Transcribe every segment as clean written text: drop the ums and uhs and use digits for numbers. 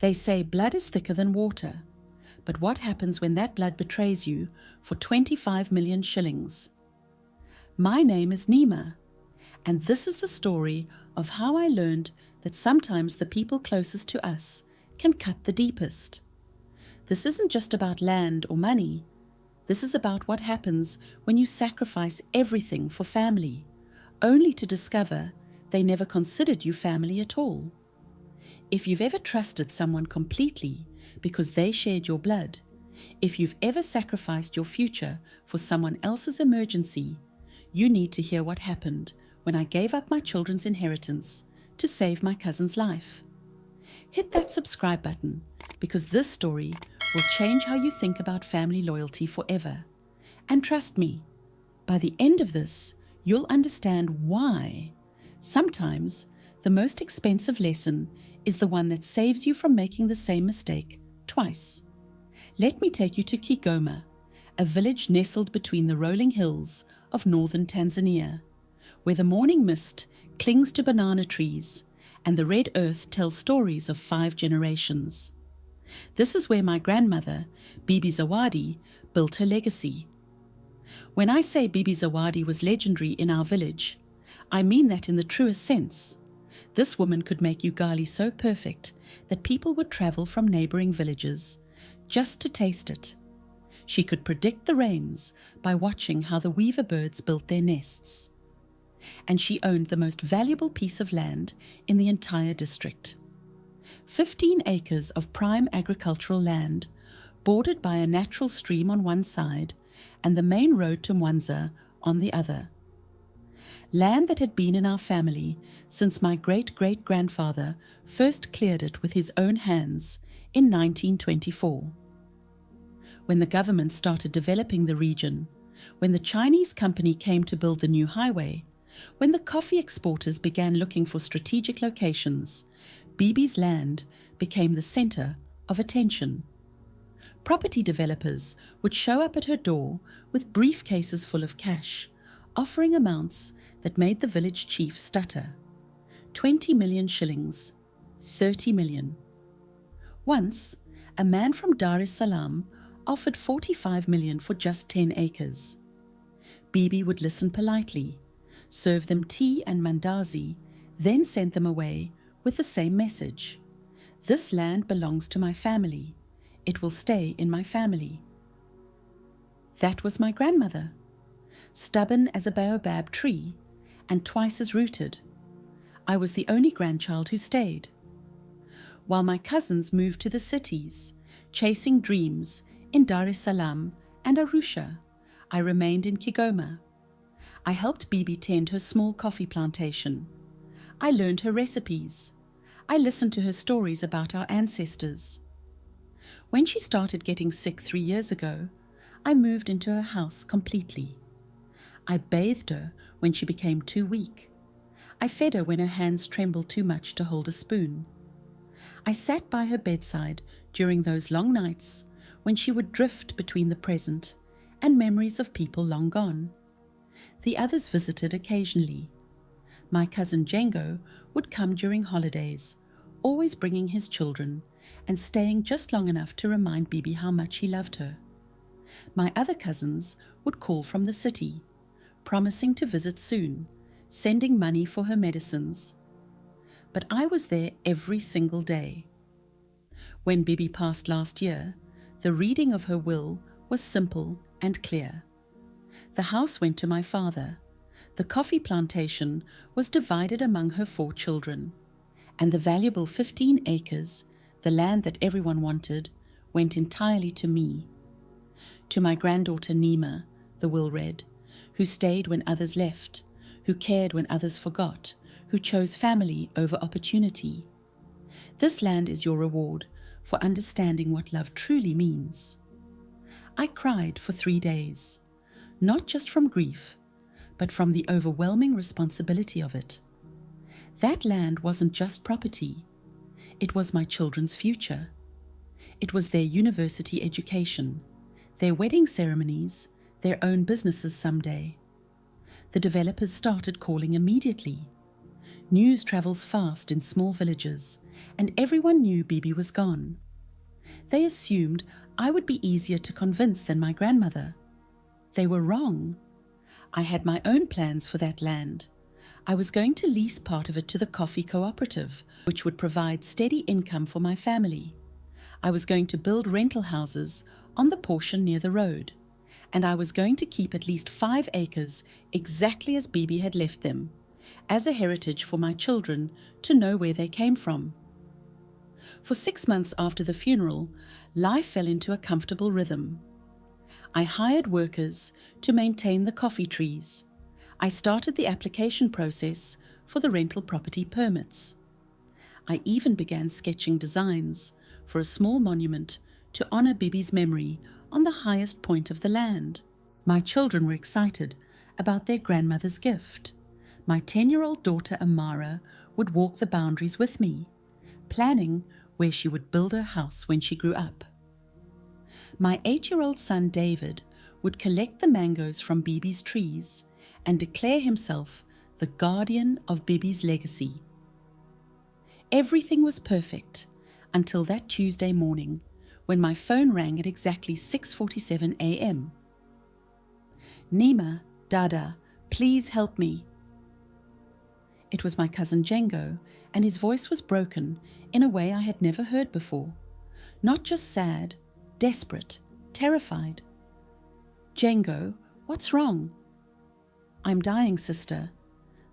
They say blood is thicker than water, but what happens when that blood betrays you for 25 million shillings? My name is Neema, and this is the story of how I learned that sometimes the people closest to us can cut the deepest. This isn't just about land or money. This is about what happens when you sacrifice everything for family, only to discover they never considered you family at all. If you've ever trusted someone completely because they shared your blood, if you've ever sacrificed your future for someone else's emergency, you need to hear what happened when I gave up my children's inheritance to save my cousin's life. Hit that subscribe button because this story will change how you think about family loyalty forever. And trust me, by the end of this, you'll understand why. Sometimes, the most expensive lesson is the one that saves you from making the same mistake twice. Let me take you to Kigoma, a village nestled between the rolling hills of northern Tanzania, where the morning mist clings to banana trees and the red earth tells stories of 5 generations. This is where my grandmother, Bibi Zawadi, built her legacy. When I say Bibi Zawadi was legendary in our village, I mean that in the truest sense. This woman could make ugali so perfect that people would travel from neighboring villages just to taste it. She could predict the rains by watching how the weaver birds built their nests. And she owned the most valuable piece of land in the entire district. 15 acres of prime agricultural land, bordered by a natural stream on one side and the main road to Mwanza on the other. Land that had been in our family since my great-great-grandfather first cleared it with his own hands in 1924. When the government started developing the region, when the Chinese company came to build the new highway, when the coffee exporters began looking for strategic locations, Bibi's land became the center of attention. Property developers would show up at her door with briefcases full of cash, offering amounts that made the village chief stutter. 20 million shillings, 30 million. Once, a man from Dar es Salaam offered 45 million for just 10 acres. Bibi would listen politely, serve them tea and mandazi, then send them away with the same message. This land belongs to my family. It will stay in my family. That was my grandmother, stubborn as a baobab tree and twice as rooted. I was the only grandchild who stayed. While my cousins moved to the cities, chasing dreams in Dar es Salaam and Arusha, I remained in Kigoma. I helped Bibi tend her small coffee plantation. I learned her recipes. I listened to her stories about our ancestors. When she started getting sick 3 years ago, I moved into her house completely. I bathed her when she became too weak. I fed her when her hands trembled too much to hold a spoon. I sat by her bedside during those long nights when she would drift between the present and memories of people long gone. The others visited occasionally. My cousin Jengo would come during holidays, always bringing his children and staying just long enough to remind Bibi how much he loved her. My other cousins would call from the city, promising to visit soon, sending money for her medicines. But I was there every single day. When Bibi passed last year, the reading of her will was simple and clear. The house went to my father. The coffee plantation was divided among her 4 children, and the valuable 15 acres, the land that everyone wanted, went entirely to me. To my granddaughter Neema, the will read, who stayed when others left, who cared when others forgot, who chose family over opportunity. This land is your reward for understanding what love truly means. I cried for 3 days, not just from grief, but from the overwhelming responsibility of it. That land wasn't just property. It was my children's future. It was their university education, their wedding ceremonies, their own businesses someday. The developers started calling immediately. News travels fast in small villages, and everyone knew Bibi was gone. They assumed I would be easier to convince than my grandmother. They were wrong. I had my own plans for that land. I was going to lease part of it to the coffee cooperative, which would provide steady income for my family. I was going to build rental houses on the portion near the road, and I was going to keep at least 5 acres exactly as Bibi had left them, as a heritage for my children to know where they came from. For 6 months after the funeral, life fell into a comfortable rhythm. I hired workers to maintain the coffee trees. I started the application process for the rental property permits. I even began sketching designs for a small monument to honor Bibi's memory on the highest point of the land. My children were excited about their grandmother's gift. My 10-year-old daughter Amara would walk the boundaries with me, planning where she would build her house when she grew up. My 8-year-old son David would collect the mangoes from Bibi's trees and declare himself the guardian of Bibi's legacy. Everything was perfect until that Tuesday morning when my phone rang at exactly 6:47 a.m. "Neema, Dada, please help me." It was my cousin Jengo, and his voice was broken in a way I had never heard before. Not just sad, desperate, terrified. "Jengo, what's wrong?" "I'm dying, sister.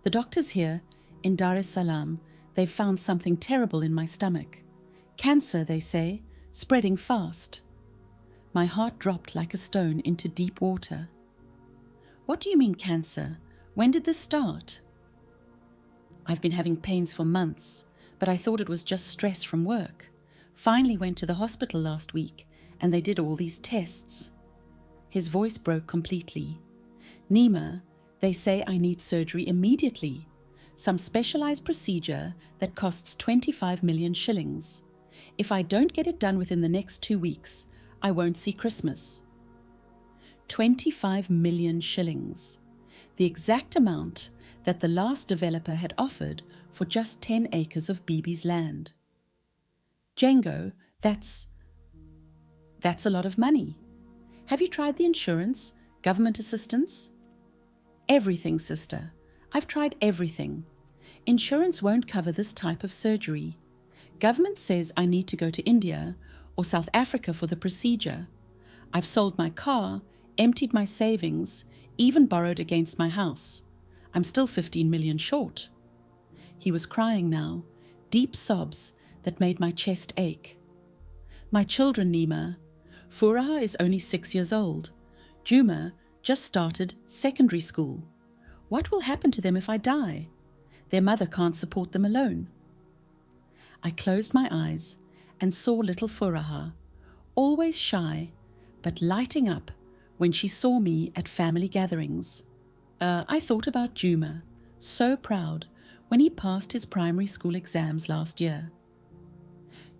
The doctors here in Dar es Salaam, they've found something terrible in my stomach. Cancer, they say, spreading fast." My heart dropped like a stone into deep water. "What do you mean cancer? When did this start?" "I've been having pains for months, but I thought it was just stress from work. Finally went to the hospital last week, and they did all these tests." His voice broke completely. "Neema, they say I need surgery immediately. Some specialized procedure that costs 25 million shillings. If I don't get it done within the next 2 weeks, I won't see Christmas." 25 million shillings. The exact amount that the last developer had offered for just 10 acres of Bibi's land. "Jengo, that's a lot of money. Have you tried the insurance, government assistance?" "Everything, sister. I've tried everything. Insurance won't cover this type of surgery. Government says I need to go to India or South Africa for the procedure. I've sold my car, emptied my savings, even borrowed against my house. I'm still 15 million short." He was crying now, deep sobs that made my chest ache. "My children, Neema. Furaha is only 6 years old. Juma just started secondary school. What will happen to them if I die? Their mother can't support them alone." I closed my eyes and saw little Furaha, always shy, but lighting up when she saw me at family gatherings. I thought about Juma, so proud when he passed his primary school exams last year.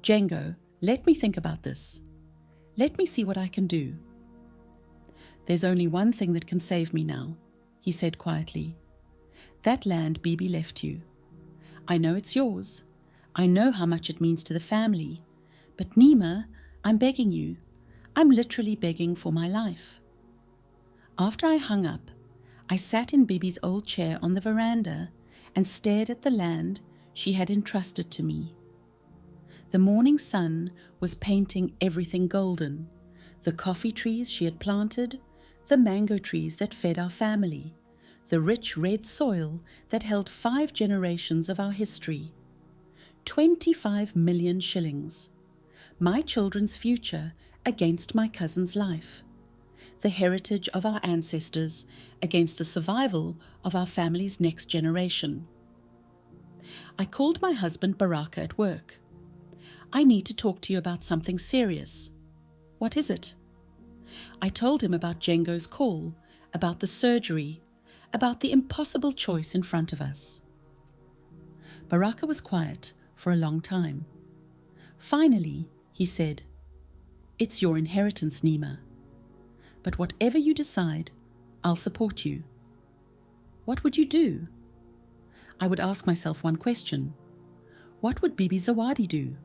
"Jengo, let me think about this. Let me see what I can do." "There's only one thing that can save me now," he said quietly. "That land Bibi left you. I know it's yours. I know how much it means to the family. But Neema, I'm begging you. I'm literally begging for my life." After I hung up, I sat in Bibi's old chair on the veranda and stared at the land she had entrusted to me. The morning sun was painting everything golden: the coffee trees she had planted, the mango trees that fed our family, the rich red soil that held 5 generations of our history. 25 million shillings. My children's future against my cousin's life. The heritage of our ancestors against the survival of our family's next generation. I called my husband Baraka at work. "I need to talk to you about something serious." "What is it?" I told him about Jengo's call, about the surgery, about the impossible choice in front of us. Baraka was quiet for a long time. Finally, he said, "It's your inheritance, Neema. But whatever you decide, I'll support you." "What would you do?" I would ask myself one question. What would Bibi Zawadi do?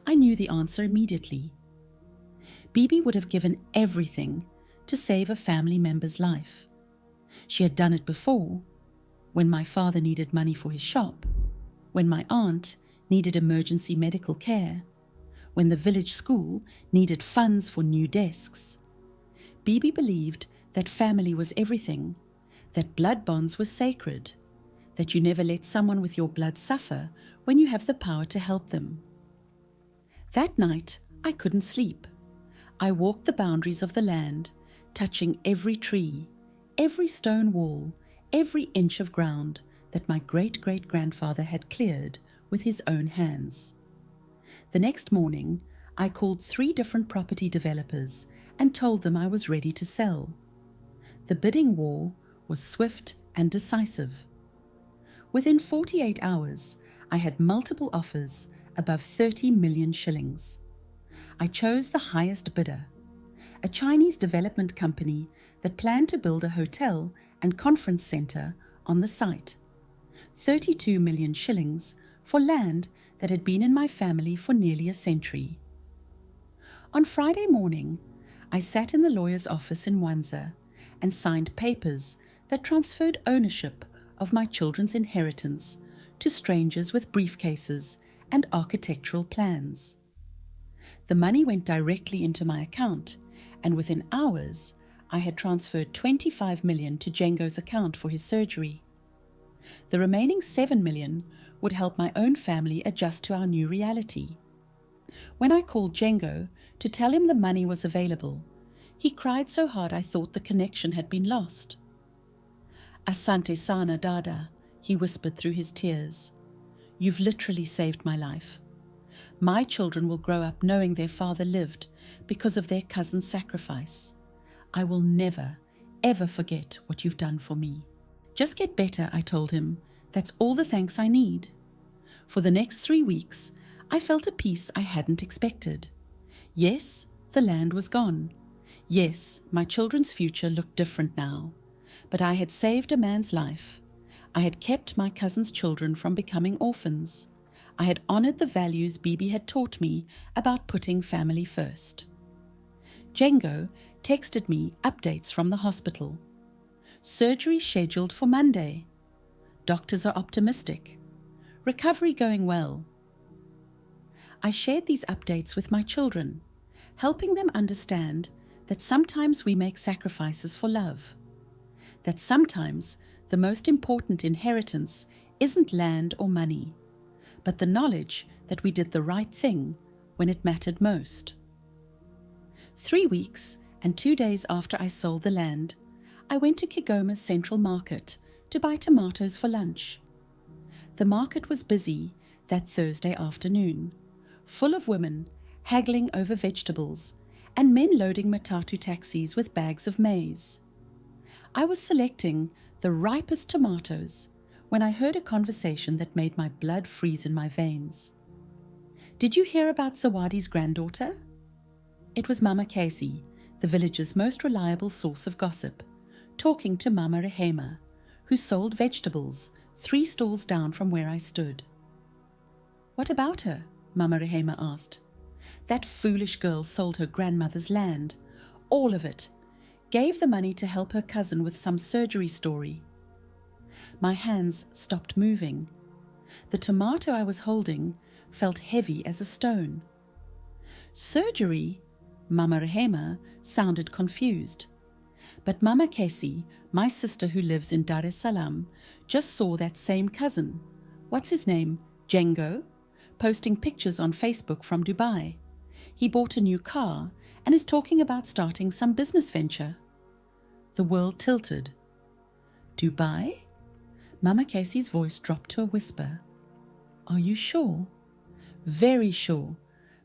I knew the answer immediately. Bibi would have given everything to save a family member's life. She had done it before, when my father needed money for his shop, when my aunt needed emergency medical care, when the village school needed funds for new desks. Bibi believed that family was everything, that blood bonds were sacred, that you never let someone with your blood suffer when you have the power to help them. That night, I couldn't sleep. I walked the boundaries of the land, touching every tree, every stone wall, every inch of ground that my great-great-grandfather had cleared with his own hands. The next morning, I called 3 different property developers and told them I was ready to sell. The bidding war was swift and decisive. Within 48 hours, I had multiple offers above 30 million shillings. I chose the highest bidder, a Chinese development company that planned to build a hotel and conference center on the site. 32 million shillings for land that had been in my family for nearly a century. On Friday morning, I sat in the lawyer's office in Wanza and signed papers that transferred ownership of my children's inheritance to strangers with briefcases and architectural plans. The money went directly into my account, and within hours, I had transferred 25 million to Jengo's account for his surgery. The remaining 7 million would help my own family adjust to our new reality. When I called Jengo to tell him the money was available, he cried so hard I thought the connection had been lost. "Asante sana dada," he whispered through his tears. "You've literally saved my life. My children will grow up knowing their father lived because of their cousin's sacrifice. I will never, ever forget what you've done for me." "Just get better," I told him. "That's all the thanks I need." For the next 3 weeks, I felt a peace I hadn't expected. Yes, the land was gone. Yes, my children's future looked different now. But I had saved a man's life. I had kept my cousin's children from becoming orphans. I had honored the values Bibi had taught me about putting family first. Jengo texted me updates from the hospital. Surgery scheduled for Monday. Doctors are optimistic. Recovery going well. I shared these updates with my children, helping them understand that sometimes we make sacrifices for love, that sometimes the most important inheritance isn't land or money, but the knowledge that we did the right thing when it mattered most. 3 weeks and 2 days after I sold the land, I went to Kigoma's central market to buy tomatoes for lunch. The market was busy that Thursday afternoon, full of women haggling over vegetables and men loading matatu taxis with bags of maize. I was selecting the ripest tomatoes when I heard a conversation that made my blood freeze in my veins. "Did you hear about Zawadi's granddaughter?" It was Mama Casey, the village's most reliable source of gossip, talking to Mama Rehema, who sold vegetables 3 stalls down from where I stood. "What about her?" Mama Rehema asked. "That foolish girl sold her grandmother's land, all of it, gave the money to help her cousin with some surgery story." My hands stopped moving. The tomato I was holding felt heavy as a stone. "Surgery?" Mama Rehema sounded confused. But Mama Casey, my sister who lives in Dar es Salaam, just saw that same cousin, what's his name, Jengo, posting pictures on Facebook from Dubai. He bought a new car and is talking about starting some business venture. The world tilted. "Dubai?" Mama Casey's voice dropped to a whisper. "Are you sure?" "Very sure.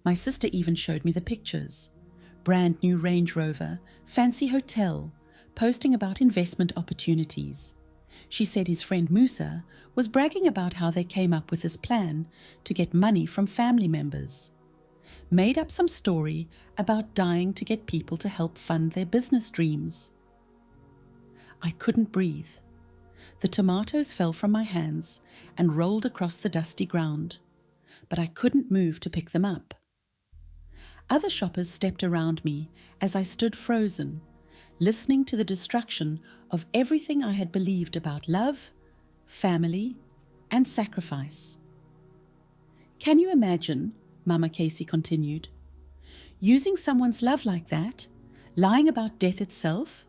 My sister even showed me the pictures. Brand new Range Rover, fancy hotel, posting about investment opportunities. She said his friend Musa was bragging about how they came up with this plan to get money from family members. Made up some story about dying to get people to help fund their business dreams." I couldn't breathe. The tomatoes fell from my hands and rolled across the dusty ground, but I couldn't move to pick them up. Other shoppers stepped around me as I stood frozen, listening to the destruction of everything I had believed about love, family, and sacrifice. "Can you imagine," Mama Casey continued, "using someone's love like that, lying about death itself?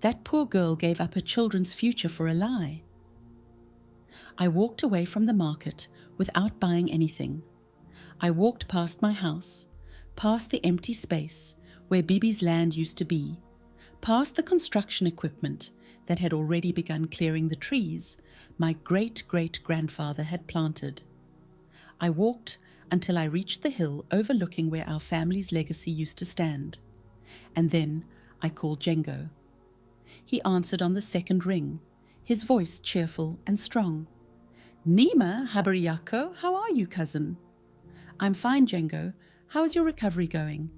That poor girl gave up her children's future for a lie." I walked away from the market without buying anything. I walked past my house, past the empty space where Bibi's land used to be, past the construction equipment that had already begun clearing the trees my great-great-grandfather had planted. I walked until I reached the hill overlooking where our family's legacy used to stand, and then I called Jengo. He answered on the second ring, his voice cheerful and strong. "Neema, habari yako, how are you, cousin?" "I'm fine, Jengo. How is your recovery going?"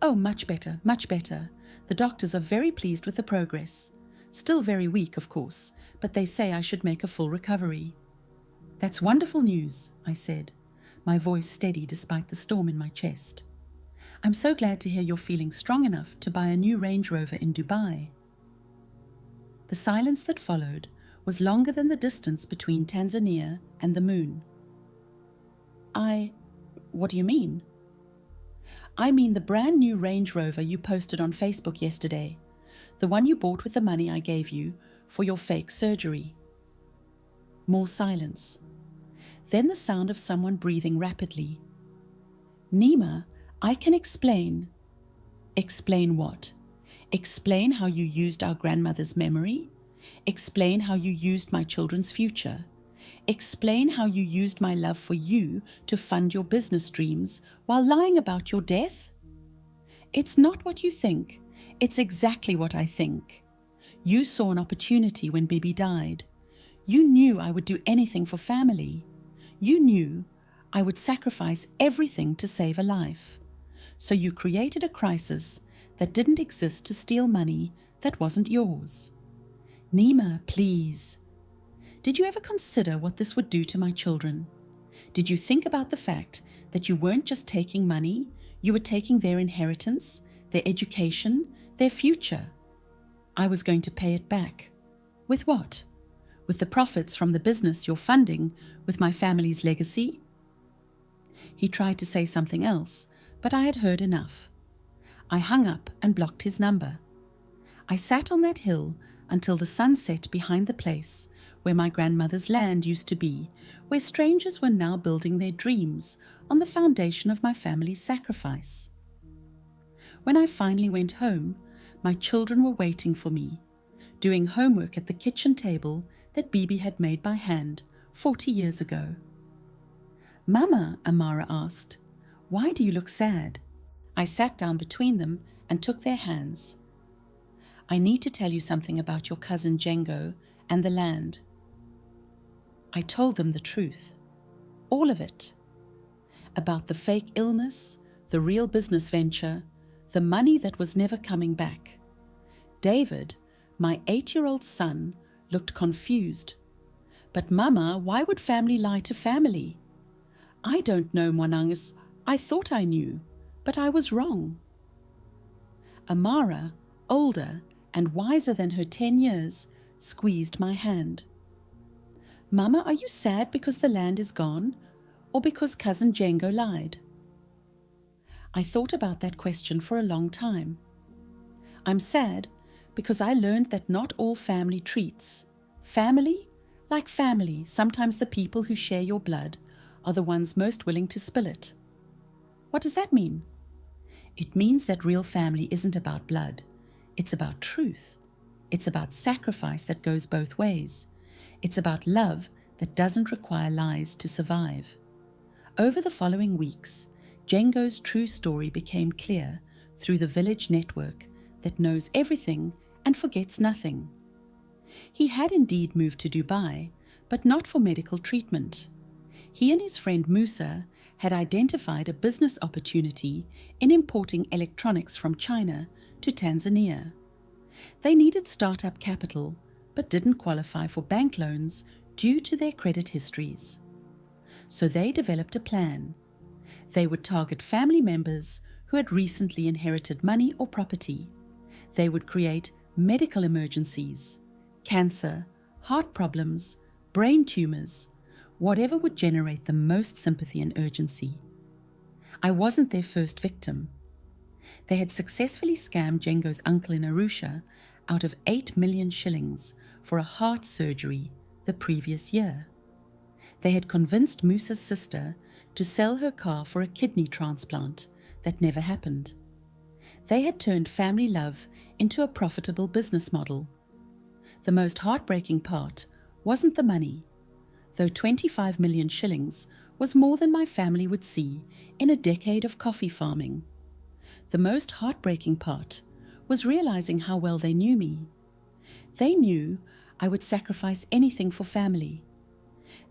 "Oh, much better, much better. The doctors are very pleased with the progress. Still very weak, of course, but they say I should make a full recovery." "That's wonderful news," I said, my voice steady despite the storm in my chest. "I'm so glad to hear you're feeling strong enough to buy a new Range Rover in Dubai." The silence that followed was longer than the distance between Tanzania and the moon. What do you mean?" "I mean the brand new Range Rover you posted on Facebook yesterday, the one you bought with the money I gave you for your fake surgery." More silence. Then the sound of someone breathing rapidly. "Neema, I can explain." "Explain what? Explain how you used our grandmother's memory? Explain how you used my children's future? Explain how you used my love for you to fund your business dreams while lying about your death?" "It's not what you think. It's exactly what I think. You saw an opportunity when Bibi died. You knew I would do anything for family. You knew I would sacrifice everything to save a life. So you created a crisis that didn't exist to steal money that wasn't yours. Neema, please. Did you ever consider what this would do to my children? Did you think about the fact that you weren't just taking money, you were taking their inheritance, their education, their future? I was going to pay it back. With what? With the profits from the business you're funding with my family's legacy?" He tried to say something else, but I had heard enough. I hung up and blocked his number. I sat on that hill until the sun set behind the place where my grandmother's land used to be, where strangers were now building their dreams on the foundation of my family's sacrifice. When I finally went home, my children were waiting for me, doing homework at the kitchen table that Bibi had made by hand 40 years ago. "Mama," Amara asked, "why do you look sad?" I sat down between them and took their hands. "I need to tell you something about your cousin Jengo and the land." I told them the truth, all of it, about the fake illness, the real business venture, the money that was never coming back. David, my 8-year-old son, looked confused. "But Mama, why would family lie to family?" "I don't know, Mwanangus. I thought I knew, but I was wrong." Amara, older and wiser than her 10 years, squeezed my hand. "Mama, are you sad because the land is gone, or because cousin Jengo lied?" I thought about that question for a long time. I'm sad because I learned that not all family treats family like family. Sometimes the people who share your blood are the ones most willing to spill it. What does that mean? It means that real family isn't about blood. It's about truth. It's about sacrifice that goes both ways. It's about love that doesn't require lies to survive. Over the following weeks, Jengo's true story became clear through the village network that knows everything and forgets nothing. He had indeed moved to Dubai, but not for medical treatment. He and his friend Musa had identified a business opportunity in importing electronics from China to Tanzania. They needed startup capital, but didn't qualify for bank loans due to their credit histories. So they developed a plan. They would target family members who had recently inherited money or property. They would create medical emergencies, cancer, heart problems, brain tumors, whatever would generate the most sympathy and urgency. I wasn't their first victim. They had successfully scammed Jengo's uncle in Arusha out of 8 million shillings for a heart surgery the previous year. They had convinced Musa's sister to sell her car for a kidney transplant that never happened. They had turned family love into a profitable business model. The most heartbreaking part wasn't the money, though 25 million shillings was more than my family would see in a decade of coffee farming. The most heartbreaking part was realizing how well they knew me. They knew I would sacrifice anything for family.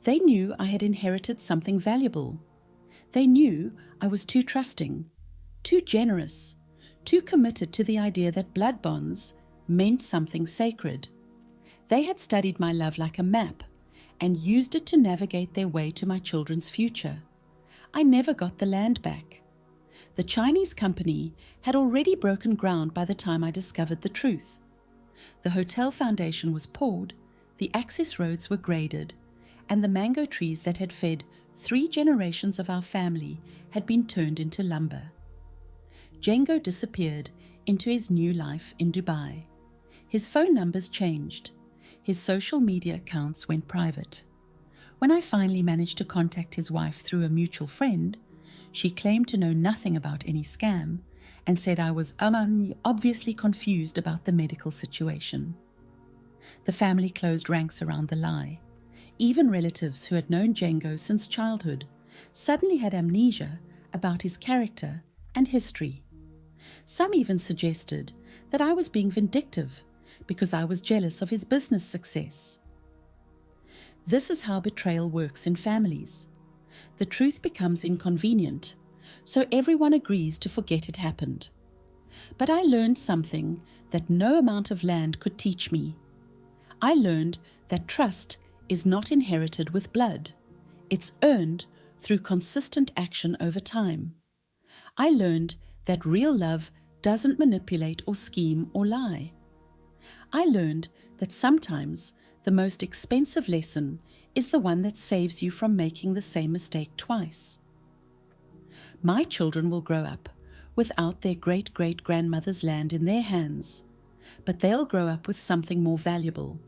They knew I had inherited something valuable. They knew I was too trusting, too generous, too committed to the idea that blood bonds meant something sacred. They had studied my love like a map and used it to navigate their way to my children's future. I never got the land back. The Chinese company had already broken ground by the time I discovered the truth. The hotel foundation was poured, the access roads were graded, and the mango trees that had fed 3 generations of our family had been turned into lumber. Jengo disappeared into his new life in Dubai. His phone numbers changed. His social media accounts went private. When I finally managed to contact his wife through a mutual friend, she claimed to know nothing about any scam and said I was obviously confused about the medical situation. The family closed ranks around the lie. Even relatives who had known Jengo since childhood suddenly had amnesia about his character and history. Some even suggested that I was being vindictive because I was jealous of his business success. This is how betrayal works in families. The truth becomes inconvenient, so everyone agrees to forget it happened. But I learned something that no amount of land could teach me. I learned that trust is not inherited with blood. It's earned through consistent action over time. I learned that real love doesn't manipulate or scheme or lie. I learned that sometimes the most expensive lesson is the one that saves you from making the same mistake twice. My children will grow up without their great-great-grandmother's land in their hands, but they'll grow up with something more valuable,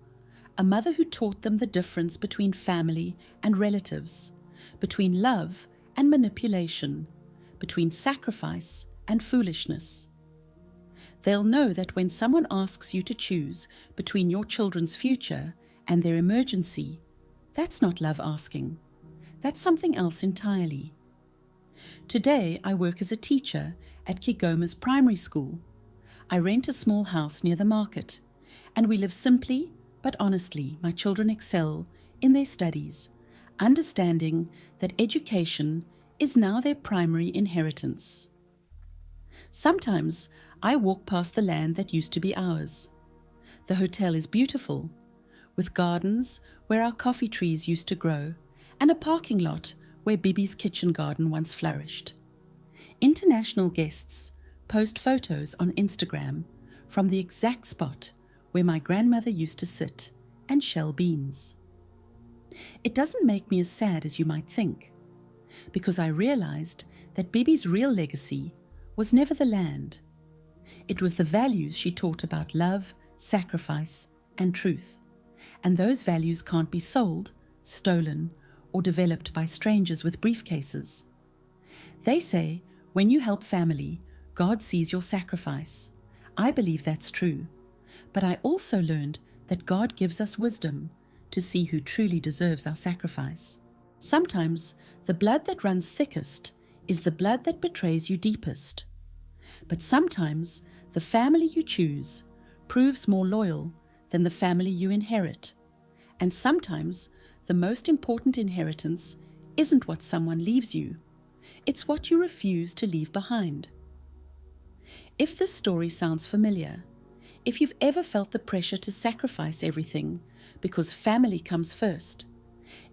a mother who taught them the difference between family and relatives, between love and manipulation, between sacrifice and foolishness. They'll know that when someone asks you to choose between your children's future and their emergency, that's not love asking. That's something else entirely. Today, I work as a teacher at Kigoma's primary school. I rent a small house near the market, and we live simply but honestly. My children excel in their studies, understanding that education is now their primary inheritance. Sometimes I walk past the land that used to be ours. The hotel is beautiful, with gardens where our coffee trees used to grow, and a parking lot where Bibi's kitchen garden once flourished. International guests post photos on Instagram from the exact spot where my grandmother used to sit and shell beans. It doesn't make me as sad as you might think, because I realized that Bibi's real legacy was never the land. It was the values she taught about love, sacrifice, and truth. And those values can't be sold, stolen, or developed by strangers with briefcases. They say, when you help family, God sees your sacrifice. I believe that's true. But I also learned that God gives us wisdom to see who truly deserves our sacrifice. Sometimes the blood that runs thickest is the blood that betrays you deepest. But sometimes the family you choose proves more loyal than the family you inherit. And sometimes the most important inheritance isn't what someone leaves you. It's what you refuse to leave behind. If this story sounds familiar, if you've ever felt the pressure to sacrifice everything because family comes first,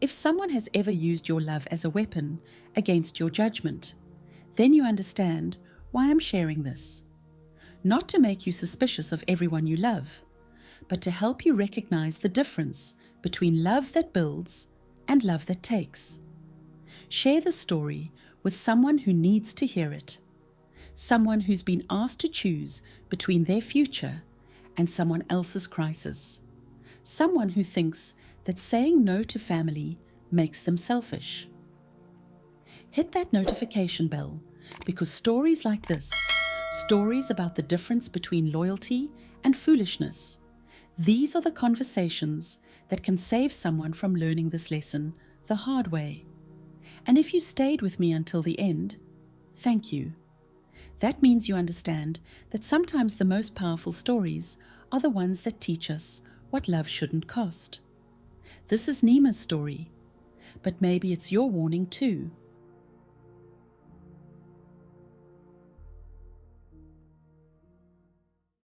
if someone has ever used your love as a weapon against your judgment, then you understand why I'm sharing this. Not to make you suspicious of everyone you love, but to help you recognize the difference between love that builds and love that takes. Share the story with someone who needs to hear it, someone who's been asked to choose between their future and someone else's crisis, someone who thinks that saying no to family makes them selfish. Hit that notification bell, because stories like this, stories about the difference between loyalty and foolishness, these are the conversations that can save someone from learning this lesson the hard way. And if you stayed with me until the end, thank you. That means you understand that sometimes the most powerful stories are the ones that teach us what love shouldn't cost. This is Neema's story, but maybe it's your warning too.